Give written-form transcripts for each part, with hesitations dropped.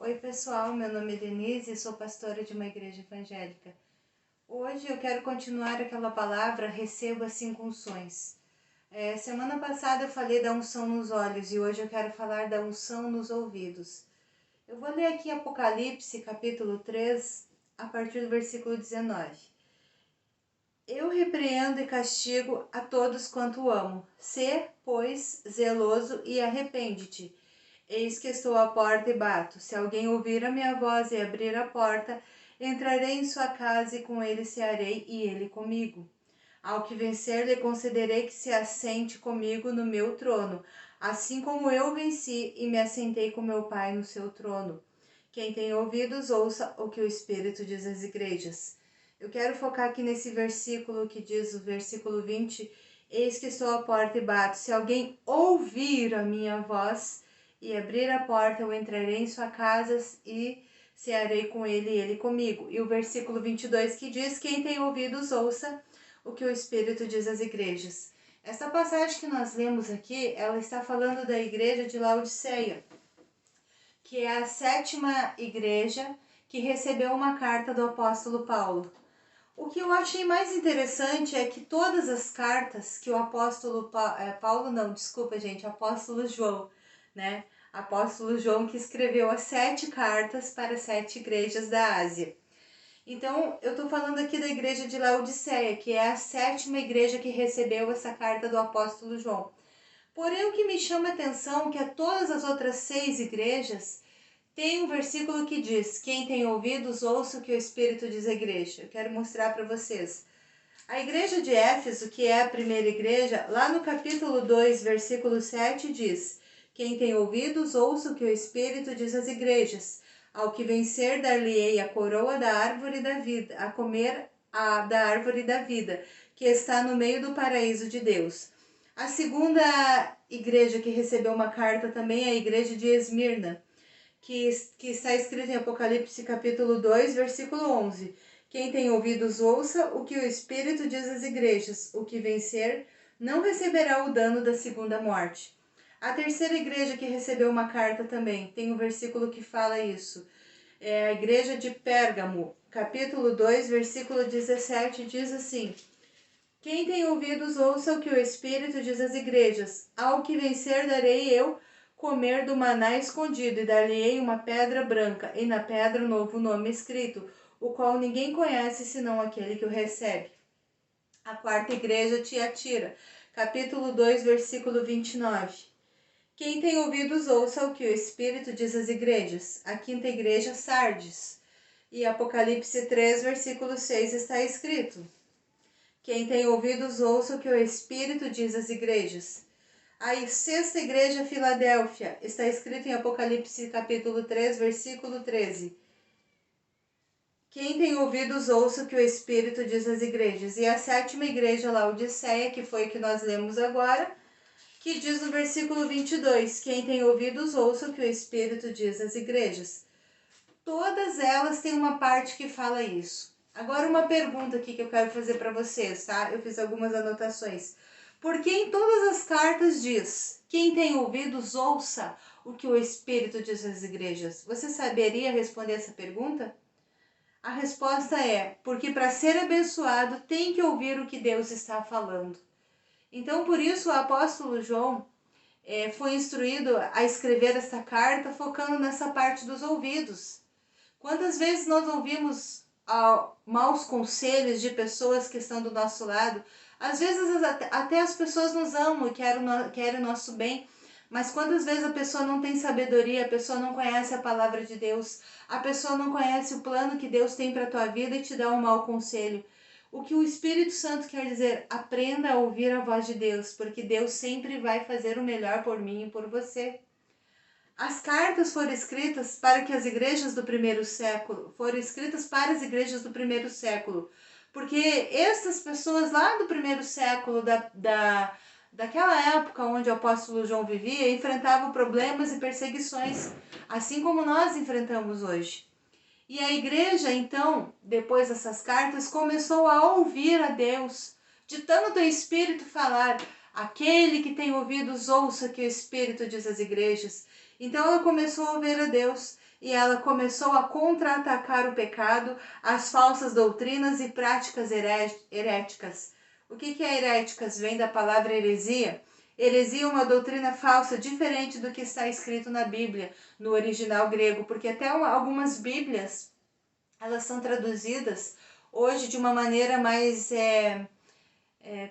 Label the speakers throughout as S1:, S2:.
S1: Oi pessoal, meu nome é Denise e sou pastora de uma igreja evangélica. Hoje eu quero continuar aquela palavra, receba 5 unções. Semana passada eu falei da unção nos olhos e hoje eu quero falar da unção nos ouvidos. Eu vou ler aqui Apocalipse capítulo 3, a partir do versículo 19. Eu repreendo e castigo a todos quanto amo. Sê, pois, zeloso e arrepende-te. Eis que estou à porta e bato. Se alguém ouvir a minha voz e abrir a porta, entrarei em sua casa e com ele cearei e ele comigo. Ao que vencer, lhe concederei que se assente comigo no meu trono, assim como eu venci e me assentei com meu Pai no seu trono. Quem tem ouvidos, ouça o que o Espírito diz às igrejas. Eu quero focar aqui nesse versículo que diz, o versículo 20, eis que estou à porta e bato. Se alguém ouvir a minha voz e abrir a porta, eu entrarei em sua casa e cearei com ele e ele comigo. E o versículo 22 que diz, quem tem ouvidos, ouça o que o Espírito diz às igrejas. Essa passagem que nós lemos aqui, ela está falando da igreja de Laodiceia, que é a 7ª igreja que recebeu uma carta do apóstolo Paulo. O que eu achei mais interessante é que todas as cartas que o apóstolo apóstolo João, né? Apóstolo João que escreveu as 7 cartas para 7 igrejas da Ásia. Então, eu estou falando aqui da igreja de Laodiceia, que é a 7ª igreja que recebeu essa carta do apóstolo João. Porém, o que me chama a atenção é que todas as outras 6 igrejas tem um versículo que diz, quem tem ouvidos, ouça o que o Espírito diz à igreja. Eu quero mostrar para vocês. A igreja de Éfeso, que é a primeira igreja, lá no capítulo 2, versículo 7, diz, quem tem ouvidos, ouça o que o Espírito diz às igrejas. Ao que vencer, dar-lhe-ei a coroa da árvore da vida, a comer da árvore da vida, que está no meio do paraíso de Deus. A segunda igreja que recebeu uma carta também é a igreja de Esmirna, que está escrito em Apocalipse capítulo 2, versículo 11. Quem tem ouvidos, ouça o que o Espírito diz às igrejas. O que vencer não receberá o dano da segunda morte. A terceira igreja que recebeu uma carta também, tem um versículo que fala isso. É a igreja de Pérgamo, capítulo 2, versículo 17, diz assim, quem tem ouvidos, ouça o que o Espírito diz às igrejas. Ao que vencer, darei eu comer do maná escondido, e dar-lhe-ei uma pedra branca, e na pedra um novo nome escrito, o qual ninguém conhece senão aquele que o recebe. A quarta igreja, Tiatira, capítulo 2, versículo 29. Quem tem ouvidos, ouça o que o Espírito diz às igrejas. A quinta igreja, Sardes. E Apocalipse 3, versículo 6 está escrito, quem tem ouvidos, ouça o que o Espírito diz às igrejas. A 6ª igreja, Filadélfia, está escrito em Apocalipse capítulo 3, versículo 13. Quem tem ouvidos, ouça o que o Espírito diz às igrejas. E a 7ª igreja, Laodiceia, que foi que nós lemos agora, que diz no versículo 22, quem tem ouvidos, ouça o que o Espírito diz às igrejas. Todas elas têm uma parte que fala isso. Agora uma pergunta aqui que eu quero fazer para vocês, tá? Eu fiz algumas anotações. Porque em todas as cartas diz, quem tem ouvidos, ouça o que o Espírito diz às igrejas. Você saberia responder essa pergunta? A resposta é, porque para ser abençoado tem que ouvir o que Deus está falando. Então, por isso, o apóstolo João foi instruído a escrever esta carta focando nessa parte dos ouvidos. Quantas vezes nós ouvimos maus conselhos de pessoas que estão do nosso lado? Às vezes até as pessoas nos amam e querem o nosso bem, mas quantas vezes a pessoa não tem sabedoria, a pessoa não conhece a palavra de Deus, a pessoa não conhece o plano que Deus tem para a tua vida e te dá um mau conselho. O que o Espírito Santo quer dizer? Aprenda a ouvir a voz de Deus, porque Deus sempre vai fazer o melhor por mim e por você. As cartas foram escritas para que as igrejas do primeiro século, porque essas pessoas lá do primeiro século, daquela época onde o apóstolo João vivia, enfrentavam problemas e perseguições, assim como nós enfrentamos hoje. E a igreja, então, depois dessas cartas, começou a ouvir a Deus, ditando do Espírito falar, aquele que tem ouvidos, ouça que o Espírito diz às igrejas. Então ela começou a ouvir a Deus. e ela começou a contra-atacar o pecado, as falsas doutrinas e práticas heréticas. O que é heréticas? Vem da palavra heresia. Heresia é uma doutrina falsa, diferente do que está escrito na Bíblia, no original grego, porque até algumas Bíblias, elas são traduzidas hoje de uma maneira mais,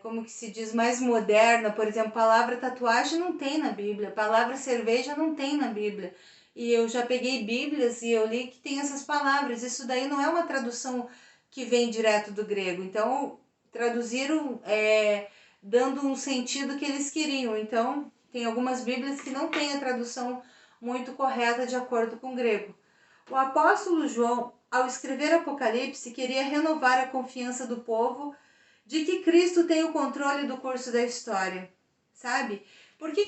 S1: como que se diz, mais moderna. Por exemplo, palavra tatuagem não tem na Bíblia, palavra cerveja não tem na Bíblia. E eu já peguei Bíblias e eu li que tem essas palavras. Isso daí não é uma tradução que vem direto do grego. Então, traduziram dando um sentido que eles queriam. Então, tem algumas Bíblias que não tem a tradução muito correta de acordo com o grego. O apóstolo João, ao escrever Apocalipse, queria renovar a confiança do povo de que Cristo tem o controle do curso da história, sabe? Por que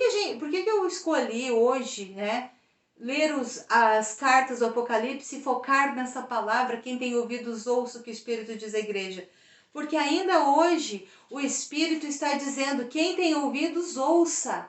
S1: eu escolhi hoje, né, ler as cartas do Apocalipse e focar nessa palavra? Quem tem ouvidos ouça o que o Espírito diz à igreja. Porque ainda hoje o Espírito está dizendo, quem tem ouvidos ouça.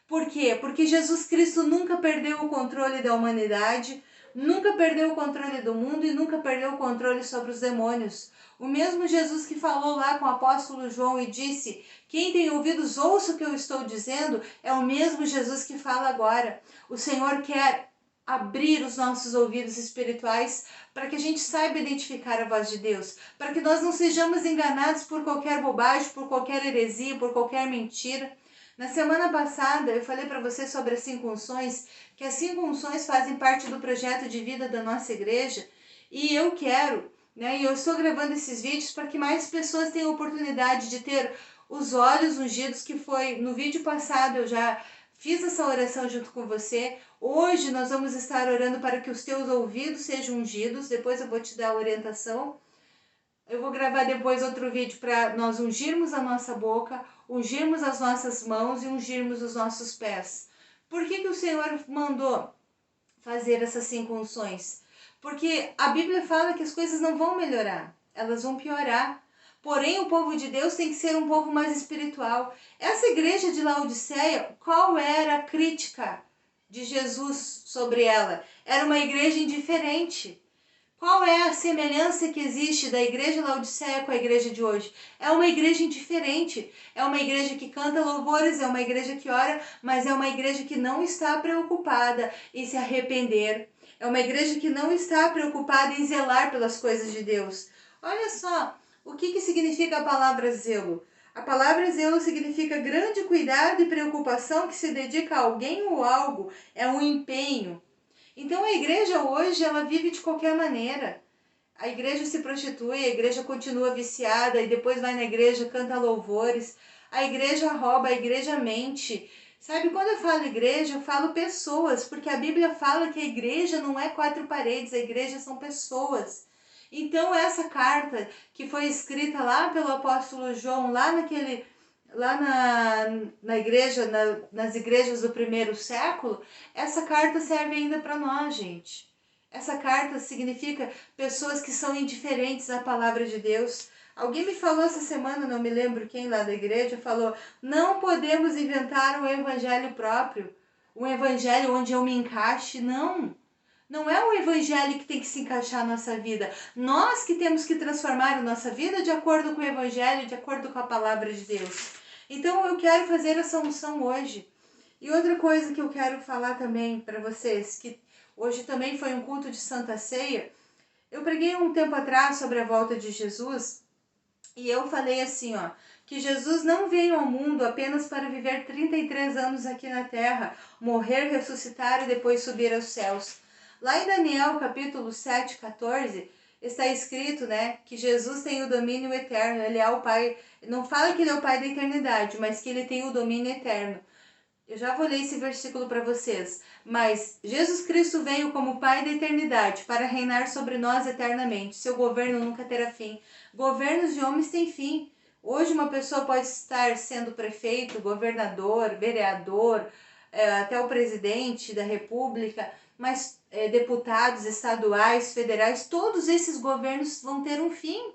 S1: Por quê? Porque Jesus Cristo nunca perdeu o controle da humanidade, nunca perdeu o controle do mundo e nunca perdeu o controle sobre os demônios. O mesmo Jesus que falou lá com o apóstolo João e disse, quem tem ouvidos ouça o que eu estou dizendo, é o mesmo Jesus que fala agora. O Senhor quer abrir os nossos ouvidos espirituais para que a gente saiba identificar a voz de Deus, para que nós não sejamos enganados por qualquer bobagem, por qualquer heresia, por qualquer mentira. Na semana passada eu falei para você sobre as 5 unções, que as 5 unções fazem parte do projeto de vida da nossa igreja, e eu quero, né, e eu estou gravando esses vídeos para que mais pessoas tenham a oportunidade de ter os olhos ungidos, que foi no vídeo passado, eu já fiz essa oração junto com você. Hoje nós vamos estar orando para que os teus ouvidos sejam ungidos, depois eu vou te dar a orientação. Eu vou gravar depois outro vídeo para nós ungirmos a nossa boca, ungirmos as nossas mãos e ungirmos os nossos pés. Por que o Senhor mandou fazer essas 5 unções? Porque a Bíblia fala que as coisas não vão melhorar, elas vão piorar. Porém, o povo de Deus tem que ser um povo mais espiritual. Essa igreja de Laodiceia, qual era a crítica de Jesus sobre ela? Era uma igreja indiferente. Qual é a semelhança que existe da igreja de Laodiceia com a igreja de hoje? É uma igreja indiferente, é uma igreja que canta louvores, é uma igreja que ora, mas é uma igreja que não está preocupada em se arrepender. É uma igreja que não está preocupada em zelar pelas coisas de Deus. Olha só, o que significa a palavra zelo? A palavra zelo significa grande cuidado e preocupação que se dedica a alguém ou algo, é um empenho. Então a igreja hoje, ela vive de qualquer maneira. A igreja se prostitui, a igreja continua viciada e depois vai na igreja, canta louvores. A igreja rouba, a igreja mente. Sabe, quando eu falo igreja, eu falo pessoas, porque a Bíblia fala que a igreja não é 4 paredes, a igreja são pessoas. Então essa carta que foi escrita lá pelo apóstolo João, lá na igreja, nas igrejas do primeiro século, essa carta serve ainda para nós, gente. Essa carta significa pessoas que são indiferentes à palavra de Deus. Alguém me falou essa semana, não me lembro quem lá da igreja, falou, não podemos inventar um evangelho próprio, um evangelho onde eu me encaixe. Não, não é o evangelho que tem que se encaixar na nossa vida. Nós que temos que transformar a nossa vida de acordo com o evangelho, de acordo com a palavra de Deus. Então eu quero fazer essa unção hoje. E outra coisa que eu quero falar também para vocês, que hoje também foi um culto de Santa Ceia. Eu preguei um tempo atrás sobre a volta de Jesus e eu falei assim, ó, que Jesus não veio ao mundo apenas para viver 33 anos aqui na terra, morrer, ressuscitar e depois subir aos céus. Lá em Daniel capítulo 7, 14, está escrito, né, que Jesus tem o domínio eterno, ele é o Pai, não fala que ele é o Pai da eternidade, mas que ele tem o domínio eterno. Eu já vou ler esse versículo para vocês. Mas Jesus Cristo veio como Pai da eternidade para reinar sobre nós eternamente. Seu governo nunca terá fim. Governos de homens têm fim. Hoje uma pessoa pode estar sendo prefeito, governador, vereador, até o presidente da república, mas deputados estaduais, federais, todos esses governos vão ter um fim.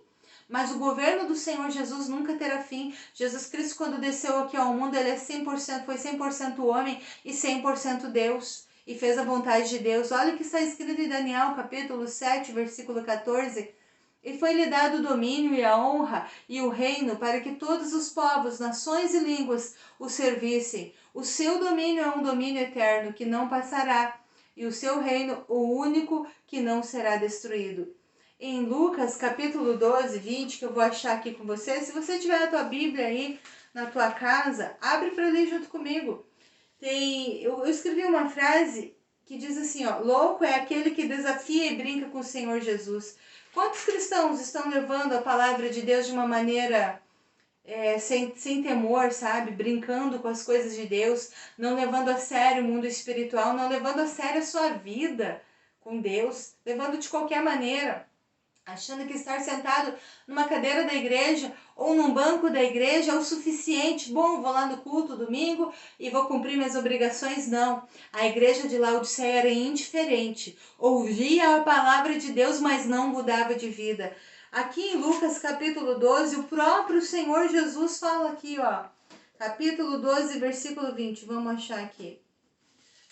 S1: Mas o governo do Senhor Jesus nunca terá fim. Jesus Cristo, quando desceu aqui ao mundo, ele é 100%, foi 100% homem e 100% Deus. e fez a vontade de Deus. Olha o que está escrito em Daniel, capítulo 7, versículo 14. E foi-lhe dado o domínio e a honra e o reino para que todos os povos, nações e línguas o servissem. O seu domínio é um domínio eterno que não passará, e o seu reino o único que não será destruído. Em Lucas capítulo 12, 20, que eu vou achar aqui com você, se você tiver a tua Bíblia aí na tua casa, abre para ler junto comigo. Eu escrevi uma frase que diz assim, ó: louco é aquele que desafia e brinca com o Senhor Jesus. Quantos cristãos estão levando a palavra de Deus de uma maneira sem temor, sabe? Brincando com as coisas de Deus, não levando a sério o mundo espiritual, não levando a sério a sua vida com Deus, levando de qualquer maneira, achando que estar sentado numa cadeira da igreja ou num banco da igreja é o suficiente. Bom, vou lá no culto domingo e vou cumprir minhas obrigações. Não, a igreja de Laodiceia era indiferente, ouvia a palavra de Deus, mas não mudava de vida. Aqui em Lucas capítulo 12, o próprio Senhor Jesus fala aqui, ó, capítulo 12, versículo 20, vamos achar aqui.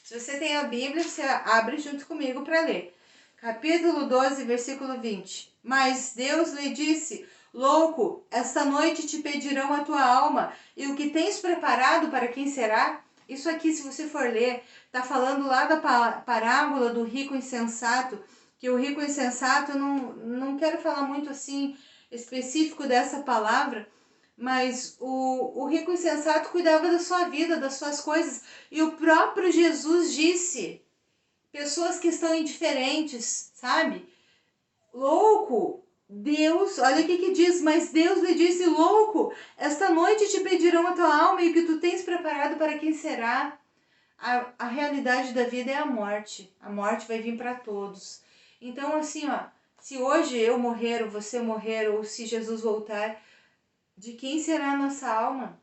S1: Se você tem a Bíblia, você abre junto comigo para ler. Capítulo 12, versículo 20. Mas Deus lhe disse: louco, esta noite te pedirão a tua alma, e o que tens preparado para quem será? Isso aqui, se você for ler, está falando lá da parábola do rico insensato, que o rico insensato, eu não quero falar muito assim específico dessa palavra, mas o rico insensato cuidava da sua vida, das suas coisas, e o próprio Jesus disse: pessoas que estão indiferentes, sabe? Louco, Deus, olha o que diz, mas Deus lhe disse: louco, esta noite te pedirão a tua alma, e o que tu tens preparado para quem será? A realidade da vida é a morte vai vir para todos. Então assim, ó, se hoje eu morrer, ou você morrer, ou se Jesus voltar, de quem será a nossa alma?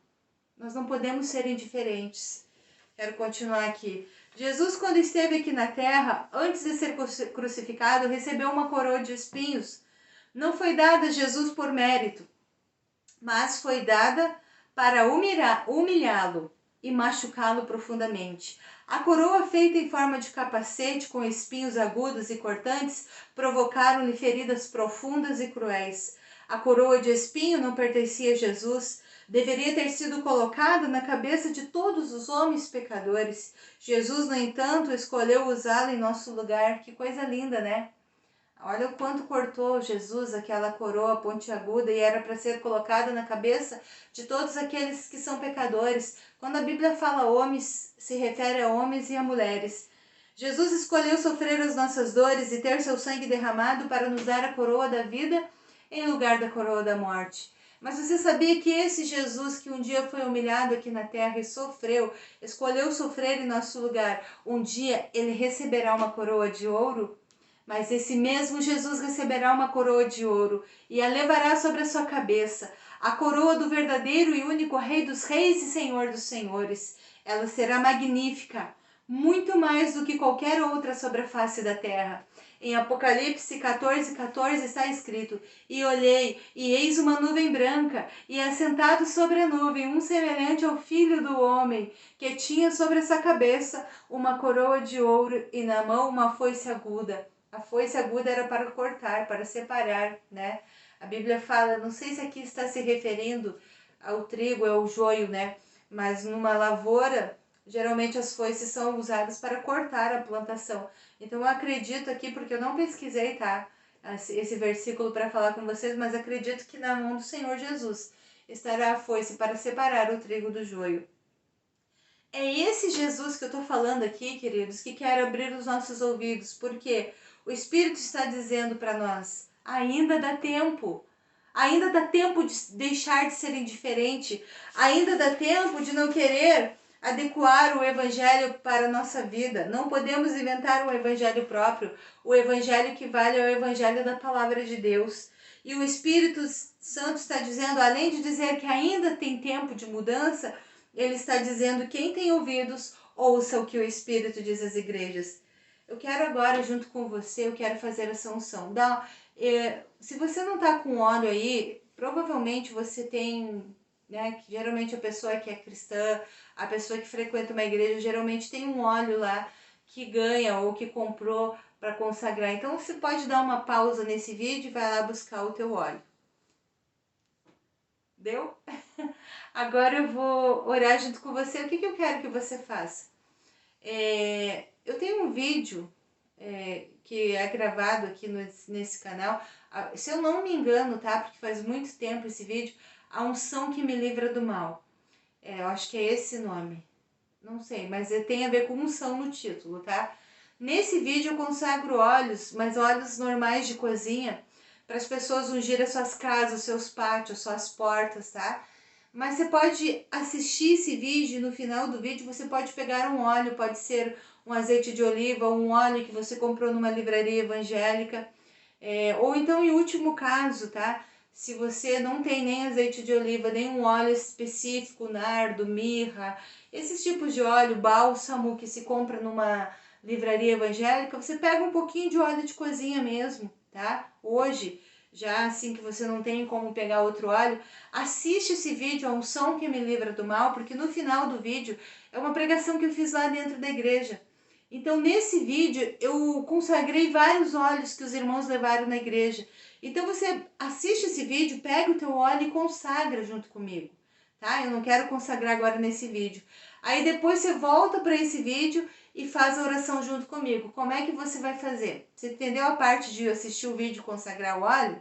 S1: Nós não podemos ser indiferentes. Quero continuar aqui. Jesus, quando esteve aqui na terra, antes de ser crucificado, recebeu uma coroa de espinhos. Não foi dada a Jesus por mérito, mas foi dada para humilhá-lo e machucá-lo profundamente. A coroa, feita em forma de capacete com espinhos agudos e cortantes, provocaram-lhe feridas profundas e cruéis. A coroa de espinho não pertencia a Jesus, deveria ter sido colocada na cabeça de todos os homens pecadores. Jesus, no entanto, escolheu usá-la em nosso lugar. Que coisa linda, né? Olha o quanto cortou Jesus aquela coroa pontiaguda, e era para ser colocada na cabeça de todos aqueles que são pecadores. Quando a Bíblia fala homens, se refere a homens e a mulheres. Jesus escolheu sofrer as nossas dores e ter seu sangue derramado para nos dar a coroa da vida em lugar da coroa da morte. Mas você sabia que esse Jesus que um dia foi humilhado aqui na terra e sofreu, escolheu sofrer em nosso lugar, um dia ele receberá uma coroa de ouro? Mas esse mesmo Jesus receberá uma coroa de ouro e a levará sobre a sua cabeça, a coroa do verdadeiro e único Rei dos Reis e Senhor dos Senhores. Ela será magnífica, muito mais do que qualquer outra sobre a face da terra. Em Apocalipse 14, 14 está escrito: e olhei, e eis uma nuvem branca, e assentado sobre a nuvem, um semelhante ao Filho do Homem, que tinha sobre a sua cabeça uma coroa de ouro e na mão uma foice aguda. A foice aguda era para cortar, para separar, né? A Bíblia fala, não sei se aqui está se referindo ao trigo, ao joio, né? Mas numa lavoura, geralmente as foices são usadas para cortar a plantação. Então eu acredito aqui, porque eu não pesquisei, tá? Esse versículo para falar com vocês, mas acredito que na mão do Senhor Jesus estará a foice para separar o trigo do joio. É esse Jesus que eu estou falando aqui, queridos, que quer abrir os nossos ouvidos, porque o Espírito está dizendo para nós: ainda dá tempo. Ainda dá tempo de deixar de ser indiferente. Ainda dá tempo de não querer adequar o Evangelho para a nossa vida. Não podemos inventar um Evangelho próprio. O Evangelho que vale é o Evangelho da Palavra de Deus. E o Espírito Santo está dizendo, além de dizer que ainda tem tempo de mudança, ele está dizendo: quem tem ouvidos, ouça o que o Espírito diz às igrejas. Eu quero agora, junto com você, eu quero fazer essa unção. Se você não está com óleo aí, provavelmente você tem, né, que geralmente a pessoa que é cristã, a pessoa que frequenta uma igreja, geralmente tem um óleo lá que ganha ou que comprou para consagrar. Então você pode dar uma pausa nesse vídeo e vai lá buscar o teu óleo. Deu? Agora eu vou orar junto com você. O que eu quero que você faça? Eu tenho um vídeo que é gravado aqui nesse canal. Se eu não me engano, tá? Porque faz muito tempo esse vídeo. A unção que me livra do mal. Eu acho que é esse nome. Não sei, mas tem a ver com unção no título, tá? Nesse vídeo eu consagro óleos, mas óleos normais de cozinha, para as pessoas ungirem as suas casas, os seus pátios, suas portas, tá? Mas você pode assistir esse vídeo e no final do vídeo você pode pegar um óleo, pode ser um azeite de oliva, um óleo que você comprou numa livraria evangélica, ou então em último caso, tá? Se você não tem nem azeite de oliva, nem um óleo específico, nardo, mirra, esses tipos de óleo, bálsamo que se compra numa livraria evangélica, você pega um pouquinho de óleo de cozinha mesmo, tá? Hoje, já assim que você não tem como pegar outro óleo, assiste esse vídeo, a unção que me livra do mal, porque no final do vídeo é uma pregação que eu fiz lá dentro da igreja. Então, nesse vídeo, eu consagrei vários óleos que os irmãos levaram na igreja. Então, você assiste esse vídeo, pega o teu óleo e consagra junto comigo, tá? Eu não quero consagrar agora nesse vídeo. Aí, depois você volta para esse vídeo e faz a oração junto comigo. Como é que você vai fazer? Você entendeu a parte de assistir o vídeo e consagrar o óleo?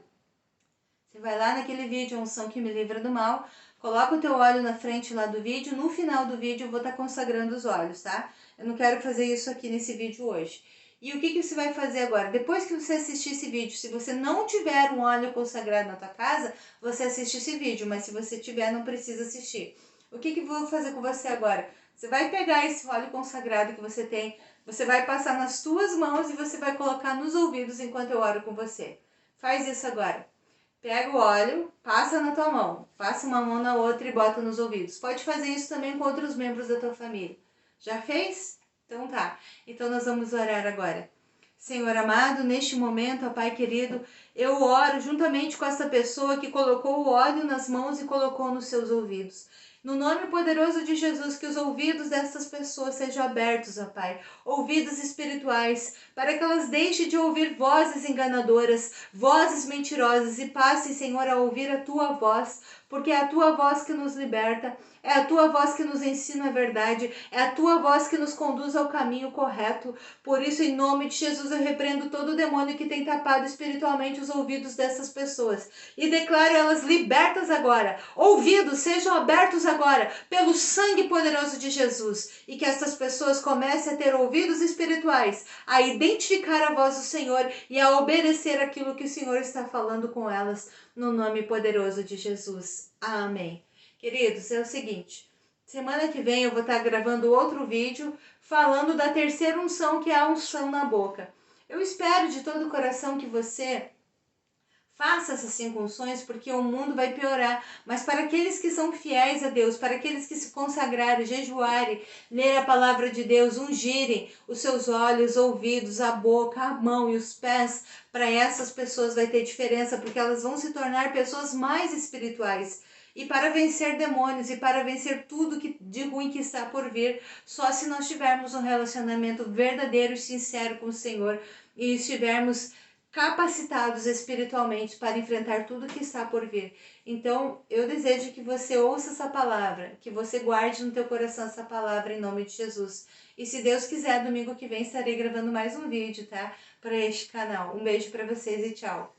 S1: Você vai lá naquele vídeo, a unção que me livra do mal, coloca o teu óleo na frente lá do vídeo, no final do vídeo eu vou estar consagrando os óleos, tá? Eu não quero fazer isso aqui nesse vídeo hoje. E o que você vai fazer agora? Depois que você assistir esse vídeo, se você não tiver um óleo consagrado na tua casa, você assiste esse vídeo, mas se você tiver, não precisa assistir. O que eu vou fazer com você agora? Você vai pegar esse óleo consagrado que você tem, você vai passar nas tuas mãos e você vai colocar nos ouvidos enquanto eu oro com você. Faz isso agora. Pega o óleo, passa na tua mão, passa uma mão na outra e bota nos ouvidos. Pode fazer isso também com outros membros da tua família. Já fez? Então tá. Então nós vamos orar agora. Senhor amado, neste momento, ó Pai querido, eu oro juntamente com essa pessoa que colocou o óleo nas mãos e colocou nos seus ouvidos. No nome poderoso de Jesus, que os ouvidos dessas pessoas sejam abertos, ó Pai, ouvidos espirituais, para que elas deixem de ouvir vozes enganadoras, vozes mentirosas e passem, Senhor, a ouvir a Tua voz, porque é a Tua voz que nos liberta, é a Tua voz que nos ensina a verdade, é a Tua voz que nos conduz ao caminho correto. Por isso, em nome de Jesus, eu repreendo todo demônio que tem tapado espiritualmente os ouvidos dessas pessoas e declaro elas libertas agora. Ouvidos sejam abertos agora pelo sangue poderoso de Jesus e que essas pessoas comecem a ter ouvidos espirituais, a identificar a voz do Senhor e a obedecer aquilo que o Senhor está falando com elas, no nome poderoso de Jesus. Amém. Queridos, é o seguinte, semana que vem eu vou estar gravando outro vídeo falando da terceira unção, que é a unção na boca. Eu espero de todo o coração que você faça essas 5 unções, porque o mundo vai piorar. Mas para aqueles que são fiéis a Deus, para aqueles que se consagrarem, jejuarem, ler a palavra de Deus, ungirem os seus olhos, ouvidos, a boca, a mão e os pés, para essas pessoas vai ter diferença, porque elas vão se tornar pessoas mais espirituais. E para vencer demônios e para vencer tudo de ruim que está por vir, só se nós tivermos um relacionamento verdadeiro e sincero com o Senhor e estivermos capacitados espiritualmente para enfrentar tudo que está por vir. Então, eu desejo que você ouça essa palavra, que você guarde no teu coração essa palavra em nome de Jesus. E se Deus quiser, domingo que vem estarei gravando mais um vídeo, tá? Para este canal. Um beijo para vocês e tchau.